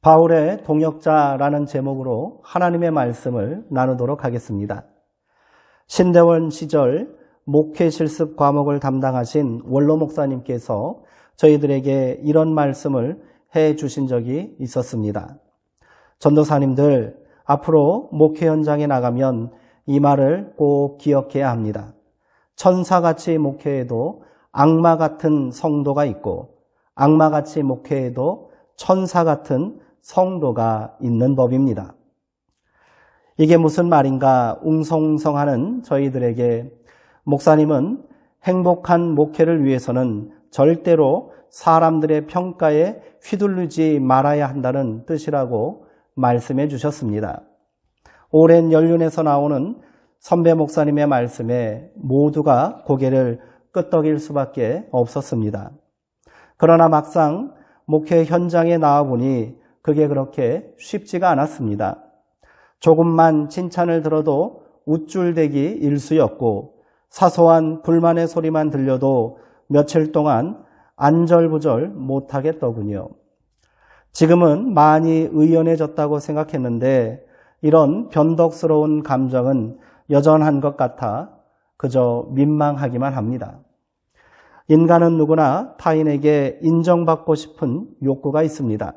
바울의 동역자라는 제목으로 하나님의 말씀을 나누도록 하겠습니다. 신대원 시절 목회 실습 과목을 담당하신 원로 목사님께서 저희들에게 이런 말씀을 해 주신 적이 있었습니다. 전도사님들, 앞으로 목회 현장에 나가면 이 말을 꼭 기억해야 합니다. 천사같이 목회해도 악마 같은 성도가 있고 악마같이 목회해도 천사 같은 성도가 있는 법입니다. 이게 무슨 말인가 웅성웅성하는 저희들에게 목사님은 행복한 목회를 위해서는 절대로 사람들의 평가에 휘둘리지 말아야 한다는 뜻이라고 말씀해 주셨습니다. 오랜 연륜에서 나오는 선배 목사님의 말씀에 모두가 고개를 끄덕일 수밖에 없었습니다. 그러나 막상 목회 현장에 나와보니 그게 그렇게 쉽지가 않았습니다. 조금만 칭찬을 들어도 우쭐대기 일쑤였고 사소한 불만의 소리만 들려도 며칠 동안 안절부절 못하겠더군요. 지금은 많이 의연해졌다고 생각했는데 이런 변덕스러운 감정은 여전한 것 같아 그저 민망하기만 합니다. 인간은 누구나 타인에게 인정받고 싶은 욕구가 있습니다.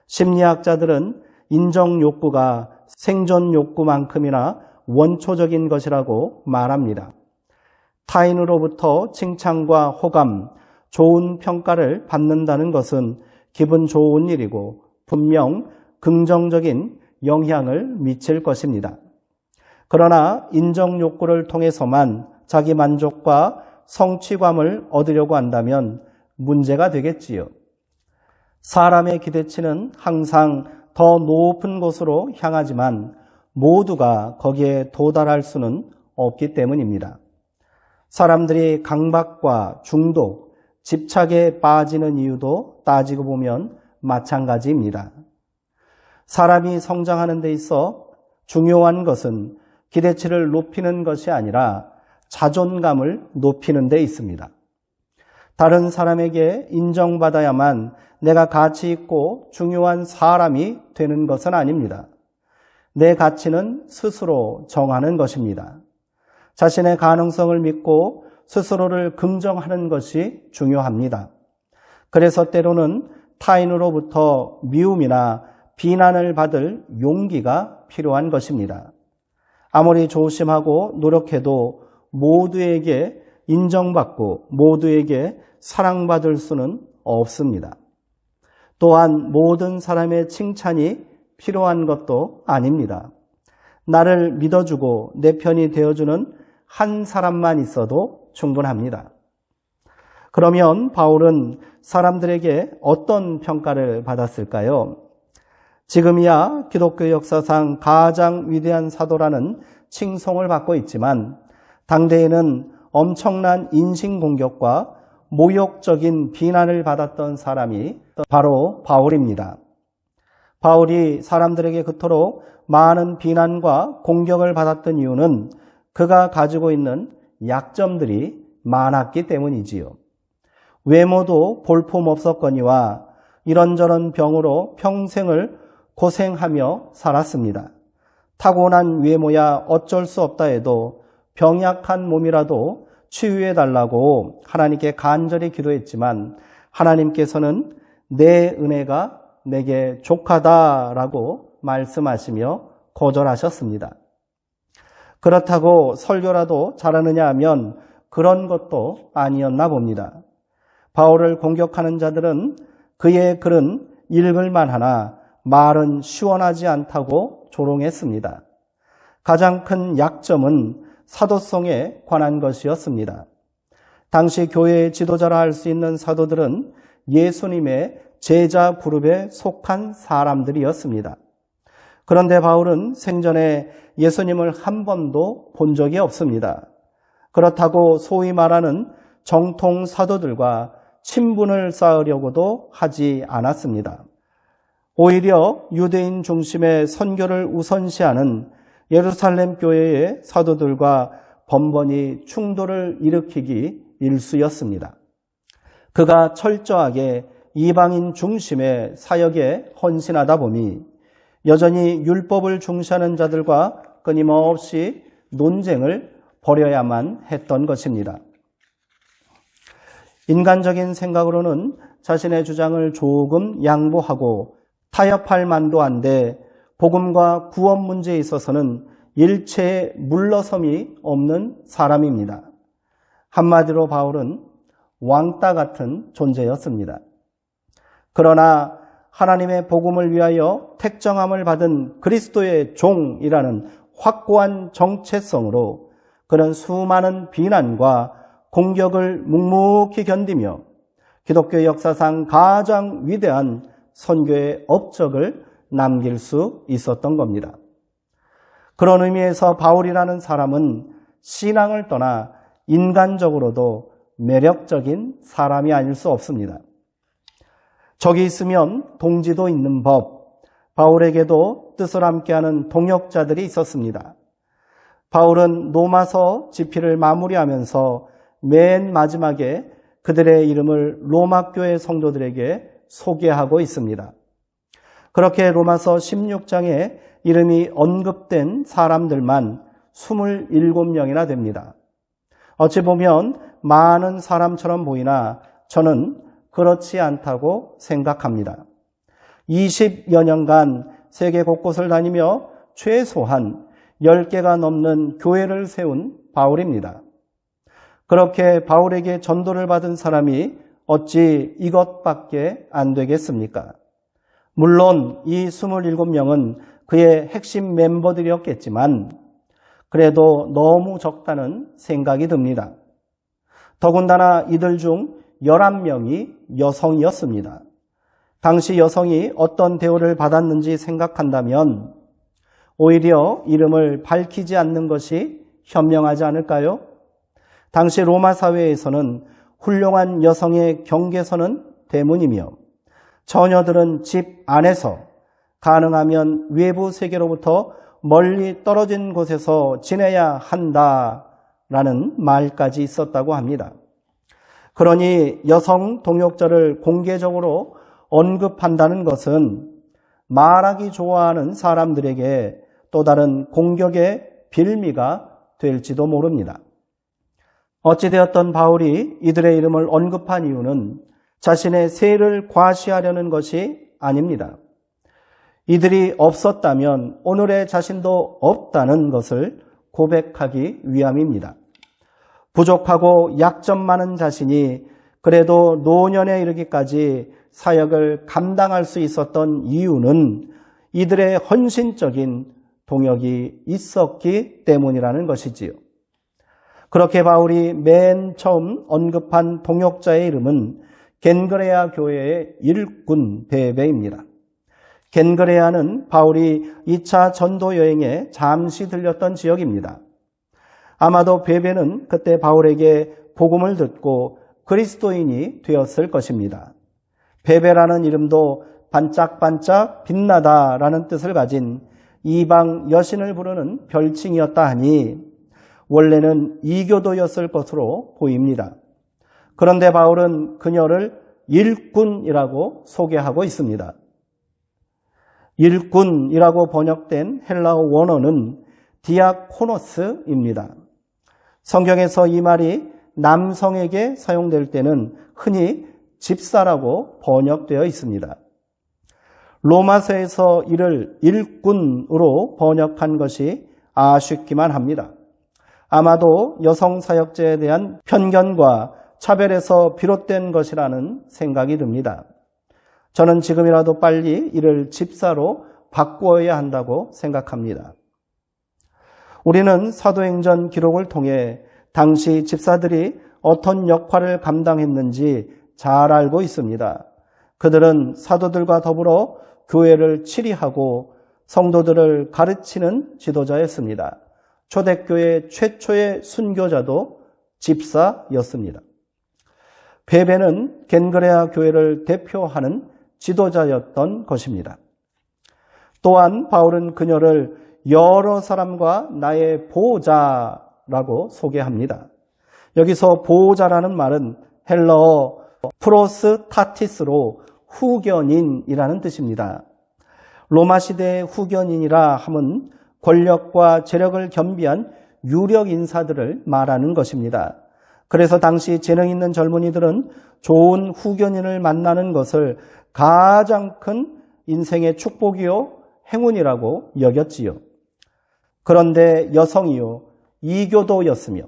심리학자들은 인정 욕구가 생존 욕구만큼이나 원초적인 것이라고 말합니다. 타인으로부터 칭찬과 호감, 좋은 평가를 받는다는 것은 기분 좋은 일이고 분명 긍정적인 영향을 미칠 것입니다. 그러나 인정 욕구를 통해서만 자기 만족과 성취감을 얻으려고 한다면 문제가 되겠지요. 사람의 기대치는 항상 더 높은 곳으로 향하지만 모두가 거기에 도달할 수는 없기 때문입니다. 사람들이 강박과 중독, 집착에 빠지는 이유도 따지고 보면 마찬가지입니다. 사람이 성장하는 데 있어 중요한 것은 기대치를 높이는 것이 아니라 자존감을 높이는 데 있습니다. 다른 사람에게 인정받아야만 내가 가치 있고 중요한 사람이 되는 것은 아닙니다. 내 가치는 스스로 정하는 것입니다. 자신의 가능성을 믿고 스스로를 긍정하는 것이 중요합니다. 그래서 때로는 타인으로부터 미움이나 비난을 받을 용기가 필요한 것입니다. 아무리 조심하고 노력해도 모두에게 인정받고 모두에게 사랑받을 수는 없습니다. 또한 모든 사람의 칭찬이 필요한 것도 아닙니다. 나를 믿어주고 내 편이 되어주는 한 사람만 있어도 충분합니다. 그러면 바울은 사람들에게 어떤 평가를 받았을까요? 지금이야 기독교 역사상 가장 위대한 사도라는 칭송을 받고 있지만 당대에는 엄청난 인신공격과 모욕적인 비난을 받았던 사람이 바로 바울입니다. 바울이 사람들에게 그토록 많은 비난과 공격을 받았던 이유는 그가 가지고 있는 약점들이 많았기 때문이지요. 외모도 볼품없었거니와 이런저런 병으로 평생을 고생하며 살았습니다. 타고난 외모야 어쩔 수 없다 해도 병약한 몸이라도 치유해달라고 하나님께 간절히 기도했지만 하나님께서는 내 은혜가 내게 족하다라고 말씀하시며 거절하셨습니다. 그렇다고 설교라도 잘하느냐 하면 그런 것도 아니었나 봅니다. 바울을 공격하는 자들은 그의 글은 읽을만 하나 말은 시원하지 않다고 조롱했습니다. 가장 큰 약점은 사도성에 관한 것이었습니다. 당시 교회의 지도자라 할 수 있는 사도들은 예수님의 제자 그룹에 속한 사람들이었습니다. 그런데 바울은 생전에 예수님을 한 번도 본 적이 없습니다. 그렇다고 소위 말하는 정통 사도들과 친분을 쌓으려고도 하지 않았습니다. 오히려 유대인 중심의 선교를 우선시하는 예루살렘 교회의 사도들과 번번이 충돌을 일으키기 일쑤였습니다. 그가 철저하게 이방인 중심의 사역에 헌신하다 보니 여전히 율법을 중시하는 자들과 끊임없이 논쟁을 벌여야만 했던 것입니다. 인간적인 생각으로는 자신의 주장을 조금 양보하고 타협할 만도 한데 복음과 구원 문제에 있어서는 일체의 물러섬이 없는 사람입니다. 한마디로 바울은 왕따 같은 존재였습니다. 그러나 하나님의 복음을 위하여 택정함을 받은 그리스도의 종이라는 확고한 정체성으로 그는 수많은 비난과 공격을 묵묵히 견디며 기독교 역사상 가장 위대한 선교의 업적을 남길 수 있었던 겁니다. 그런 의미에서 바울이라는 사람은 신앙을 떠나 인간적으로도 매력적인 사람이 아닐 수 없습니다. 적이 있으면 동지도 있는 법, 바울에게도 뜻을 함께하는 동역자들이 있었습니다. 바울은 로마서 집필을 마무리하면서 맨 마지막에 그들의 이름을 로마 교회 성도들에게 소개하고 있습니다. 그렇게 로마서 16장에 이름이 언급된 사람들만 27명이나 됩니다. 어찌 보면 많은 사람처럼 보이나 저는 그렇지 않다고 생각합니다. 20여 년간 세계 곳곳을 다니며 최소한 10개가 넘는 교회를 세운 바울입니다. 그렇게 바울에게 전도를 받은 사람이 어찌 이것밖에 안 되겠습니까? 물론 이 27명은 그의 핵심 멤버들이었겠지만 그래도 너무 적다는 생각이 듭니다. 더군다나 이들 중 11명이 여성이었습니다. 당시 여성이 어떤 대우를 받았는지 생각한다면 오히려 이름을 밝히지 않는 것이 현명하지 않을까요? 당시 로마 사회에서는 훌륭한 여성의 경계선은 대문이며 처녀들은 집 안에서 가능하면 외부 세계로부터 멀리 떨어진 곳에서 지내야 한다라는 말까지 있었다고 합니다. 그러니 여성 동역자를 공개적으로 언급한다는 것은 말하기 좋아하는 사람들에게 또 다른 공격의 빌미가 될지도 모릅니다. 어찌되었던 바울이 이들의 이름을 언급한 이유는 자신의 세를 과시하려는 것이 아닙니다. 이들이 없었다면 오늘의 자신도 없다는 것을 고백하기 위함입니다. 부족하고 약점 많은 자신이 그래도 노년에 이르기까지 사역을 감당할 수 있었던 이유는 이들의 헌신적인 동역이 있었기 때문이라는 것이지요. 그렇게 바울이 맨 처음 언급한 동역자의 이름은 겐그레아 교회의 일꾼 베베입니다. 겐그레아는 바울이 2차 전도 여행에 잠시 들렸던 지역입니다. 아마도 베베는 그때 바울에게 복음을 듣고 그리스도인이 되었을 것입니다. 베베라는 이름도 반짝반짝 빛나다라는 뜻을 가진 이방 여신을 부르는 별칭이었다 하니 원래는 이교도였을 것으로 보입니다. 그런데 바울은 그녀를 일꾼이라고 소개하고 있습니다. 일꾼이라고 번역된 헬라어 원어는 디아코노스입니다. 성경에서 이 말이 남성에게 사용될 때는 흔히 집사라고 번역되어 있습니다. 로마서에서 이를 일꾼으로 번역한 것이 아쉽기만 합니다. 아마도 여성 사역자에 대한 편견과 차별에서 비롯된 것이라는 생각이 듭니다. 저는 지금이라도 빨리 이를 집사로 바꾸어야 한다고 생각합니다. 우리는 사도행전 기록을 통해 당시 집사들이 어떤 역할을 감당했는지 잘 알고 있습니다. 그들은 사도들과 더불어 교회를 치리하고 성도들을 가르치는 지도자였습니다. 초대교회 최초의 순교자도 집사였습니다. 베베는 겐그레아 교회를 대표하는 지도자였던 것입니다. 또한 바울은 그녀를 여러 사람과 나의 보호자라고 소개합니다. 여기서 보호자라는 말은 헬라어 프로스타티스로 후견인이라는 뜻입니다. 로마 시대의 후견인이라 함은 권력과 재력을 겸비한 유력 인사들을 말하는 것입니다. 그래서 당시 재능 있는 젊은이들은 좋은 후견인을 만나는 것을 가장 큰 인생의 축복이요 행운이라고 여겼지요. 그런데 여성이요 이교도였으며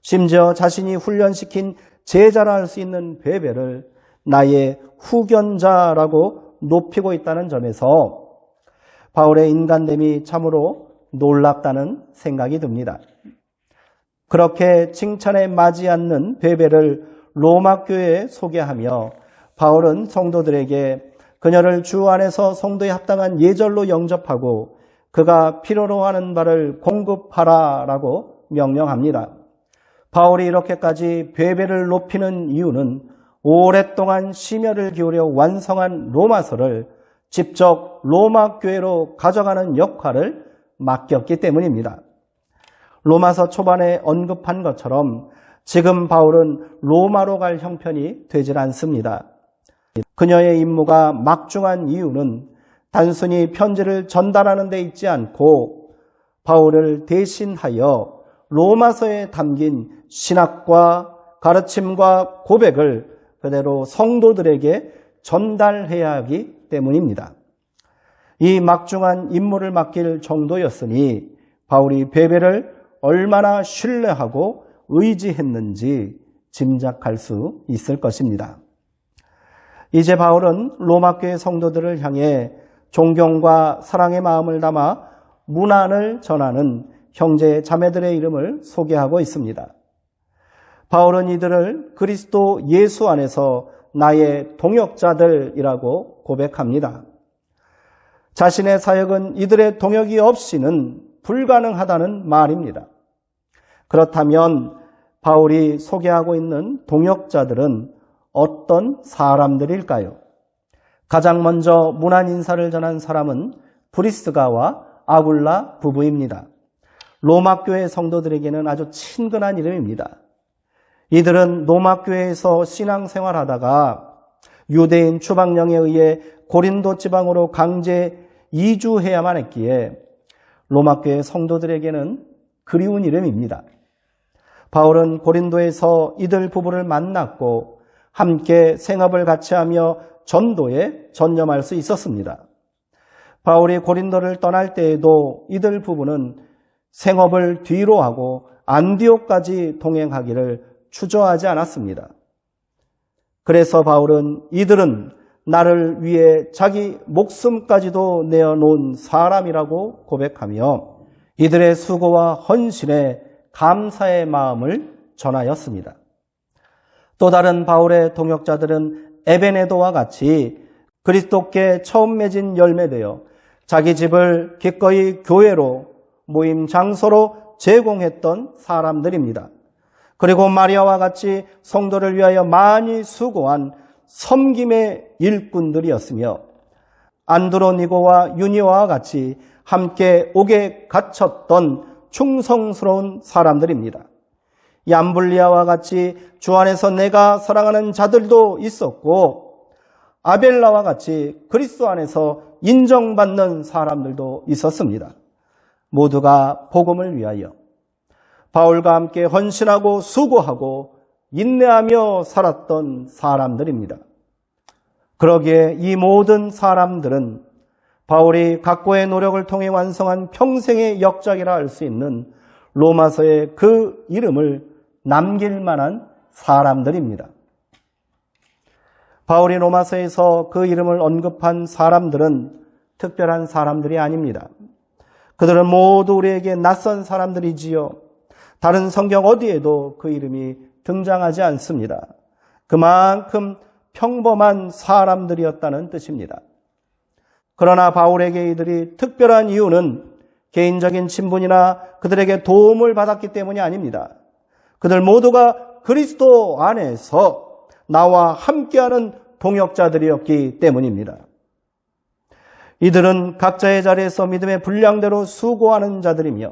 심지어 자신이 훈련시킨 제자라 할 수 있는 베베를 나의 후견자라고 높이고 있다는 점에서 바울의 인간됨이 참으로 놀랍다는 생각이 듭니다. 그렇게 칭찬에 맞지 않는 베베를 로마 교회에 소개하며 바울은 성도들에게 그녀를 주 안에서 성도에 합당한 예절로 영접하고 그가 필요로 하는 바를 공급하라라고 명령합니다. 바울이 이렇게까지 베베를 높이는 이유는 오랫동안 심혈을 기울여 완성한 로마서를 직접 로마 교회로 가져가는 역할을 맡겼기 때문입니다. 로마서 초반에 언급한 것처럼 지금 바울은 로마로 갈 형편이 되질 않습니다. 그녀의 임무가 막중한 이유는 단순히 편지를 전달하는 데 있지 않고 바울을 대신하여 로마서에 담긴 신학과 가르침과 고백을 그대로 성도들에게 전달해야 하기 때문입니다. 이 막중한 임무를 맡길 정도였으니 바울이 베베를 얼마나 신뢰하고 의지했는지 짐작할 수 있을 것입니다. 이제 바울은 로마 교회 성도들을 향해 존경과 사랑의 마음을 담아 문안을 전하는 형제 자매들의 이름을 소개하고 있습니다. 바울은 이들을 그리스도 예수 안에서 나의 동역자들이라고 고백합니다. 자신의 사역은 이들의 동역이 없이는 불가능하다는 말입니다. 그렇다면 바울이 소개하고 있는 동역자들은 어떤 사람들일까요? 가장 먼저 문안 인사를 전한 사람은 브리스가와 아굴라 부부입니다. 로마 교회 성도들에게는 아주 친근한 이름입니다. 이들은 로마 교회에서 신앙생활하다가 유대인 추방령에 의해 고린도 지방으로 강제 이주해야만 했기에 로마 교회 성도들에게는 그리운 이름입니다. 바울은 고린도에서 이들 부부를 만났고 함께 생업을 같이 하며 전도에 전념할 수 있었습니다. 바울이 고린도를 떠날 때에도 이들 부부는 생업을 뒤로 하고 안디옥까지 동행하기를 추저하지 않았습니다. 그래서 바울은 이들은 나를 위해 자기 목숨까지도 내어놓은 사람이라고 고백하며 이들의 수고와 헌신에 감사의 마음을 전하였습니다. 또 다른 바울의 동역자들은 에베네도와 같이 그리스도께 처음 맺은 열매되어 자기 집을 기꺼이 교회로 모임 장소로 제공했던 사람들입니다. 그리고 마리아와 같이 성도를 위하여 많이 수고한 섬김의 일꾼들이었으며 안드로니고와 유니오와 같이 함께 옥에 갇혔던 충성스러운 사람들입니다. 얌블리아와 같이 주 안에서 내가 사랑하는 자들도 있었고 아벨라와 같이 그리스도 안에서 인정받는 사람들도 있었습니다. 모두가 복음을 위하여 바울과 함께 헌신하고 수고하고 인내하며 살았던 사람들입니다. 그러기에 이 모든 사람들은 바울이 각고의 노력을 통해 완성한 평생의 역작이라 할 수 있는 로마서의 그 이름을 남길 만한 사람들입니다. 바울이 로마서에서 그 이름을 언급한 사람들은 특별한 사람들이 아닙니다. 그들은 모두 우리에게 낯선 사람들이지요. 다른 성경 어디에도 그 이름이 등장하지 않습니다. 그만큼 평범한 사람들이었다는 뜻입니다. 그러나 바울에게 이들이 특별한 이유는 개인적인 친분이나 그들에게 도움을 받았기 때문이 아닙니다. 그들 모두가 그리스도 안에서 나와 함께하는 동역자들이었기 때문입니다. 이들은 각자의 자리에서 믿음의 분량대로 수고하는 자들이며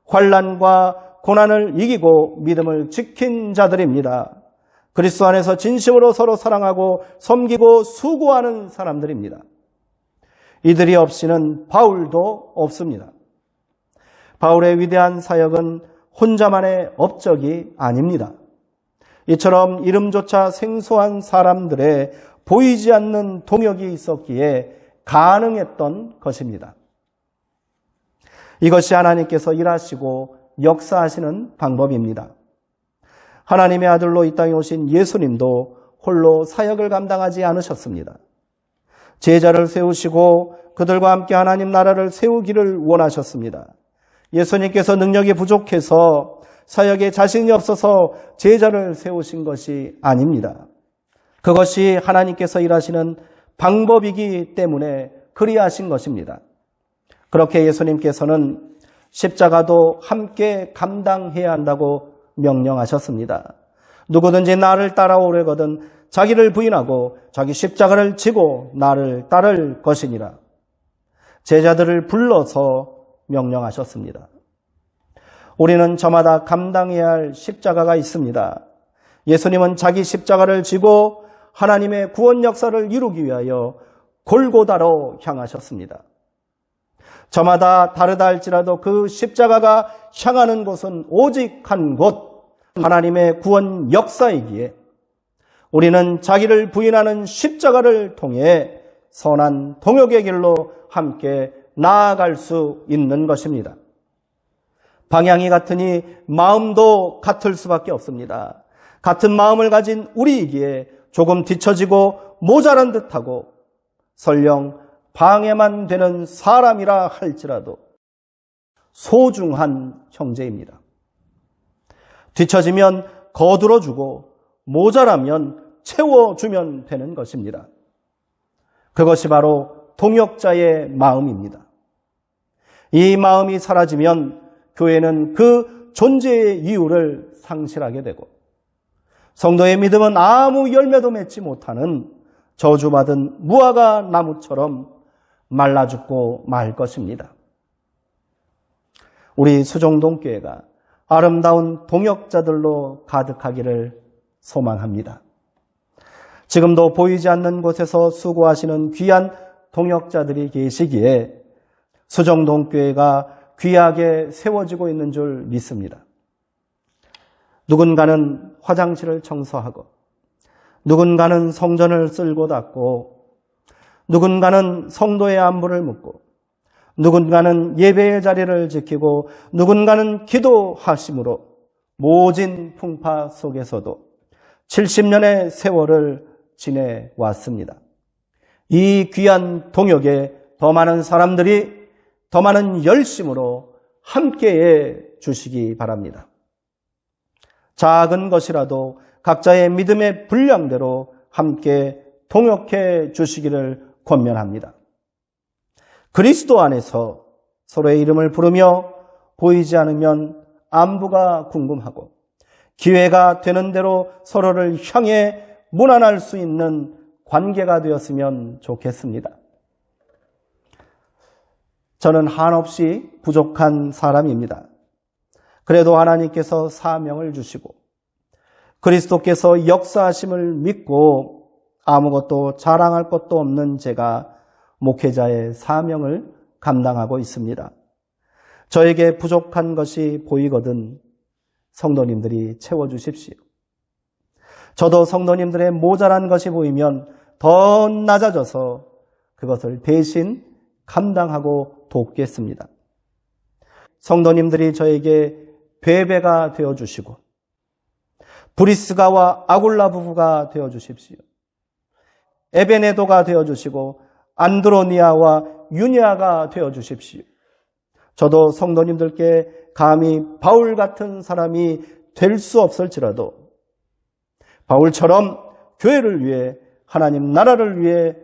환난과 고난을 이기고 믿음을 지킨 자들입니다. 그리스도 안에서 진심으로 서로 사랑하고 섬기고 수고하는 사람들입니다. 이들이 없이는 바울도 없습니다. 바울의 위대한 사역은 혼자만의 업적이 아닙니다. 이처럼 이름조차 생소한 사람들의 보이지 않는 동역이 있었기에 가능했던 것입니다. 이것이 하나님께서 일하시고 역사하시는 방법입니다. 하나님의 아들로 이 땅에 오신 예수님도 홀로 사역을 감당하지 않으셨습니다. 제자를 세우시고 그들과 함께 하나님 나라를 세우기를 원하셨습니다. 예수님께서 능력이 부족해서 사역에 자신이 없어서 제자를 세우신 것이 아닙니다. 그것이 하나님께서 일하시는 방법이기 때문에 그리하신 것입니다. 그렇게 예수님께서는 십자가도 함께 감당해야 한다고 명령하셨습니다. 누구든지 나를 따라오려거든 자기를 부인하고 자기 십자가를 지고 나를 따를 것이니라. 제자들을 불러서 명령하셨습니다. 우리는 저마다 감당해야 할 십자가가 있습니다. 예수님은 자기 십자가를 지고 하나님의 구원 역사를 이루기 위하여 골고다로 향하셨습니다. 저마다 다르다 할지라도 그 십자가가 향하는 곳은 오직 한 곳, 하나님의 구원 역사이기에 우리는 자기를 부인하는 십자가를 통해 선한 동역의 길로 함께 나아갈 수 있는 것입니다. 방향이 같으니 마음도 같을 수밖에 없습니다. 같은 마음을 가진 우리이기에 조금 뒤처지고 모자란 듯하고 설령 방해만 되는 사람이라 할지라도 소중한 형제입니다. 뒤처지면 거들어주고 모자라면 채워주면 되는 것입니다. 그것이 바로 동역자의 마음입니다. 이 마음이 사라지면 교회는 그 존재의 이유를 상실하게 되고 성도의 믿음은 아무 열매도 맺지 못하는 저주받은 무화과 나무처럼 말라 죽고 말 것입니다. 우리 수정동교회가 아름다운 동역자들로 가득하기를 소망합니다. 지금도 보이지 않는 곳에서 수고하시는 귀한 동역자들이 계시기에 수정동교회가 귀하게 세워지고 있는 줄 믿습니다. 누군가는 화장실을 청소하고 누군가는 성전을 쓸고 닦고 누군가는 성도의 안부를 묻고 누군가는 예배의 자리를 지키고 누군가는 기도하심으로 모진 풍파 속에서도 70년의 세월을 지내왔습니다. 이 귀한 동역에 더 많은 사람들이 더 많은 열심으로 함께해 주시기 바랍니다. 작은 것이라도 각자의 믿음의 분량대로 함께 동역해 주시기를 권면합니다. 그리스도 안에서 서로의 이름을 부르며 보이지 않으면 안부가 궁금하고 기회가 되는 대로 서로를 향해 문안할 수 있는 관계가 되었으면 좋겠습니다. 저는 한없이 부족한 사람입니다. 그래도 하나님께서 사명을 주시고 그리스도께서 역사하심을 믿고 아무것도 자랑할 것도 없는 제가 목회자의 사명을 감당하고 있습니다. 저에게 부족한 것이 보이거든 성도님들이 채워주십시오. 저도 성도님들의 모자란 것이 보이면 더 낮아져서 그것을 대신 감당하고 돕겠습니다. 성도님들이 저에게 베베가 되어주시고 브리스가와 아굴라 부부가 되어주십시오. 에베네도가 되어주시고 안드로니아와 유니아가 되어주십시오. 저도 성도님들께 감히 바울 같은 사람이 될 수 없을지라도 바울처럼 교회를 위해 하나님 나라를 위해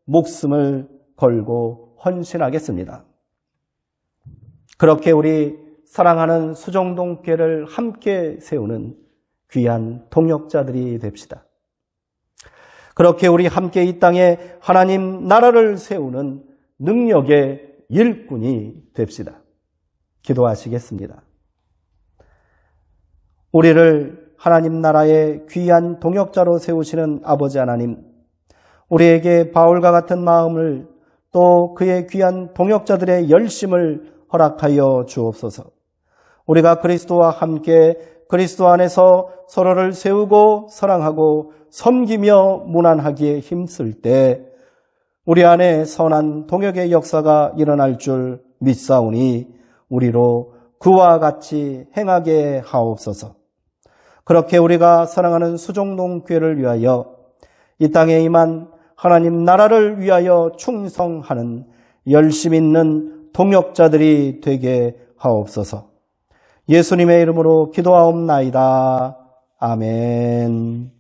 목숨을 걸고 헌신하겠습니다. 그렇게 우리 사랑하는 수정동교회를 함께 세우는 귀한 동역자들이 됩시다. 그렇게 우리 함께 이 땅에 하나님 나라를 세우는 능력의 일꾼이 됩시다. 기도하시겠습니다. 우리를 하나님 나라의 귀한 동역자로 세우시는 아버지 하나님, 우리에게 바울과 같은 마음을 또 그의 귀한 동역자들의 열심을 허락하여 주옵소서. 우리가 그리스도와 함께 그리스도 안에서 서로를 세우고 사랑하고 섬기며 문안하기에 힘쓸 때 우리 안에 선한 동역의 역사가 일어날 줄 믿사오니 우리로 그와 같이 행하게 하옵소서. 그렇게 우리가 사랑하는 수종농교회를 위하여 이 땅에 임한 하나님 나라를 위하여 충성하는 열심 있는 동역자들이 되게 하옵소서. 예수님의 이름으로 기도하옵나이다. 아멘.